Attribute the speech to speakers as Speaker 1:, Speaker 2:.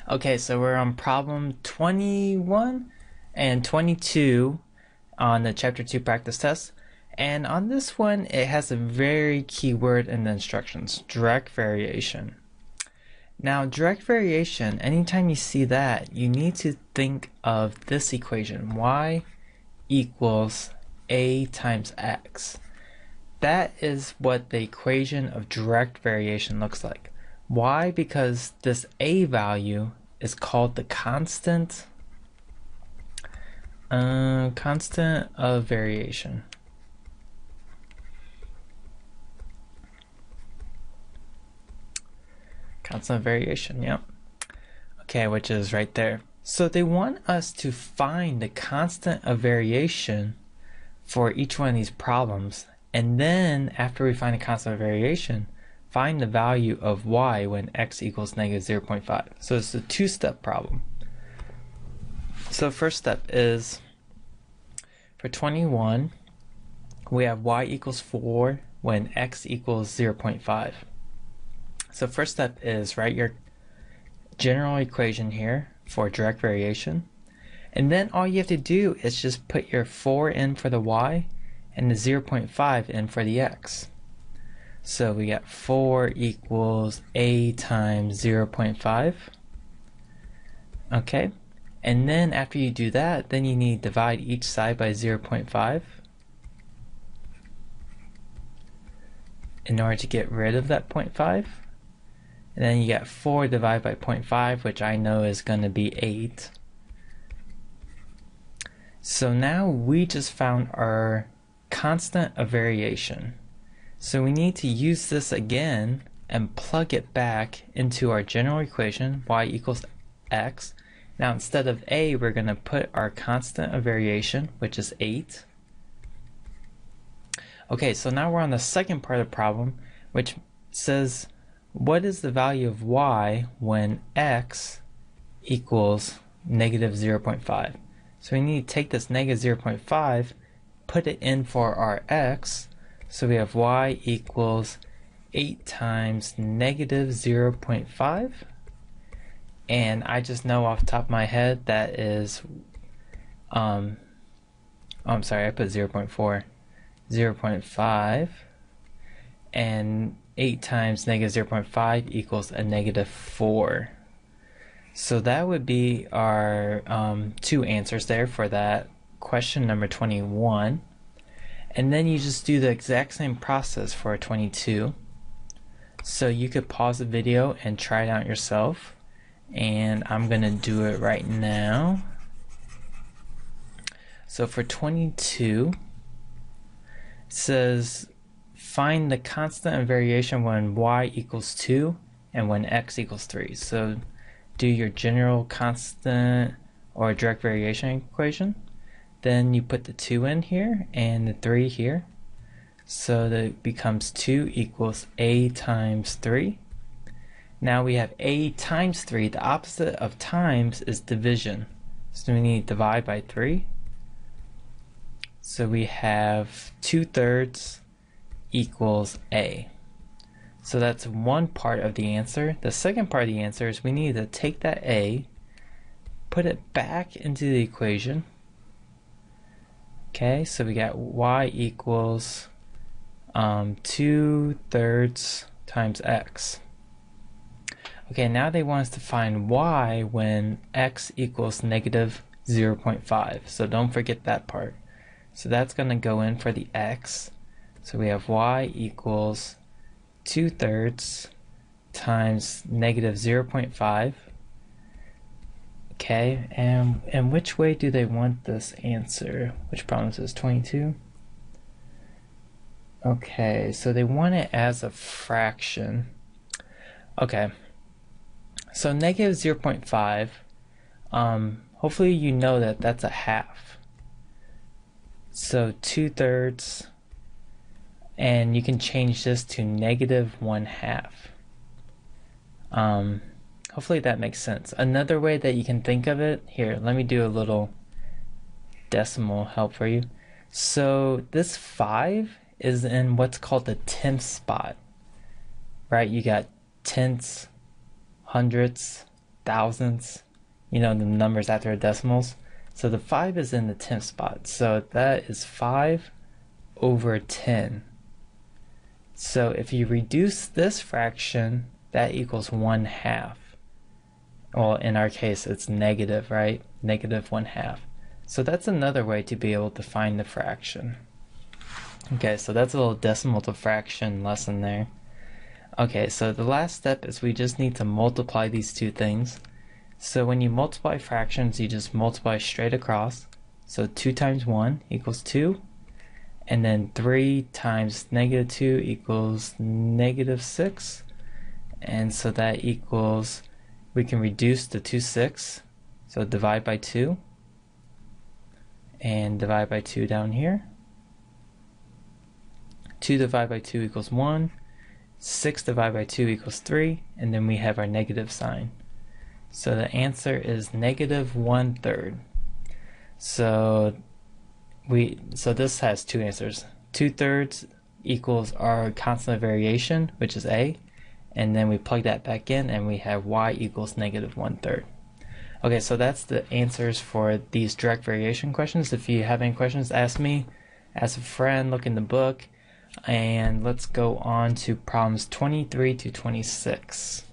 Speaker 1: Okay, so we're on problem 21 and 22 on the chapter 2 practice test. And on this one, it has a very key word in the instructions, direct variation. Now, direct variation, anytime you see that, you need to think of this equation, y equals a times x. That is what the equation of direct variation looks like. Why? Because this a value is called the constant of variation. Constant of variation, yep. Okay, which is right there. So they want us to find the constant of variation for each one of these problems. And then after we find the constant of variation, find the value of y when x equals negative 0.5. So it's a two-step problem. So first step is, for 21, we have y equals 4 when x equals 0.5. So first step is write your general equation here for direct variation. And then all you have to do is just put your 4 in for the y and the 0.5 in for the x. So we got 4 equals a times 0.5. Okay. And then after you do that, then you need to divide each side by 0.5 in order to get rid of that 0.5. And then you got 4 divided by 0.5, which I know is going to be 8. So now we just found our constant of variation. So we need to use this again and plug it back into our general equation, y equals x. Now instead of a, we're going to put our constant of variation, which is 8. Okay, so now we're on the second part of the problem, which says, what is the value of y when x equals negative 0.5? So we need to take this negative 0.5, put it in for our x, so we have y equals 8 times negative 0.5. And I just know off the top of my head that is, I'm sorry, I put 0.4. 0.5, and 8 times negative 0.5 equals a negative 4. So that would be our two answers there for that question number 21. And then you just do the exact same process for 22. So you could pause the video and try it out yourself. And I'm going to do it right now. So for 22, it says find the constant of variation when y equals 2 and when x equals 3. So do your general constant or direct variation equation. Then you put the 2 in here and the 3 here. So that it becomes 2 equals a times 3. Now we have a times 3. The opposite of times is division. So we need to divide by 3. So we have 2/3 equals a. So that's one part of the answer. The second part of the answer is we need to take that a, put it back into the equation. Okay, so we got y equals 2/3 times x. Okay, now they want us to find y when x equals negative 0.5. So don't forget that part. So that's going to go in for the x. So we have y equals 2/3 times negative 0.5. Okay, and which way do they want this answer? Which problem is this, 22? Okay, so they want it as a fraction. Okay, so negative 0.5, hopefully you know that that's a half. So 2/3, and you can change this to negative 1/2. Hopefully that makes sense. Another way that you can think of it, here, let me do a little decimal help for you. So this 5 is in what's called the tenth spot, right? You got tenths, hundredths, thousandths, you know, the numbers after the decimals. So the 5 is in the 10th spot. So that is 5 over 10. So if you reduce this fraction, that equals 1/2. Well, in our case, it's negative, right? Negative 1/2. So that's another way to be able to find the fraction. Okay, so that's a little decimal to fraction lesson there. Okay, so the last step is we just need to multiply these two things. So when you multiply fractions, you just multiply straight across. So 2 times 1 equals 2. And then 3 times -2 equals -6. And so that equals, we can reduce the 2 6. So divide by 2. And divide by 2 down here. 2 divided by 2 equals 1. 6 divided by 2 equals 3. And then we have our negative sign. So the answer is -1/3. So this has two answers. 2/3 equals our constant of variation, which is a, and then we plug that back in and we have y equals -1/3. Okay, so that's the answers for these direct variation questions. If you have any questions, ask me, ask a friend, look in the book, and let's go on to problems 23 to 26.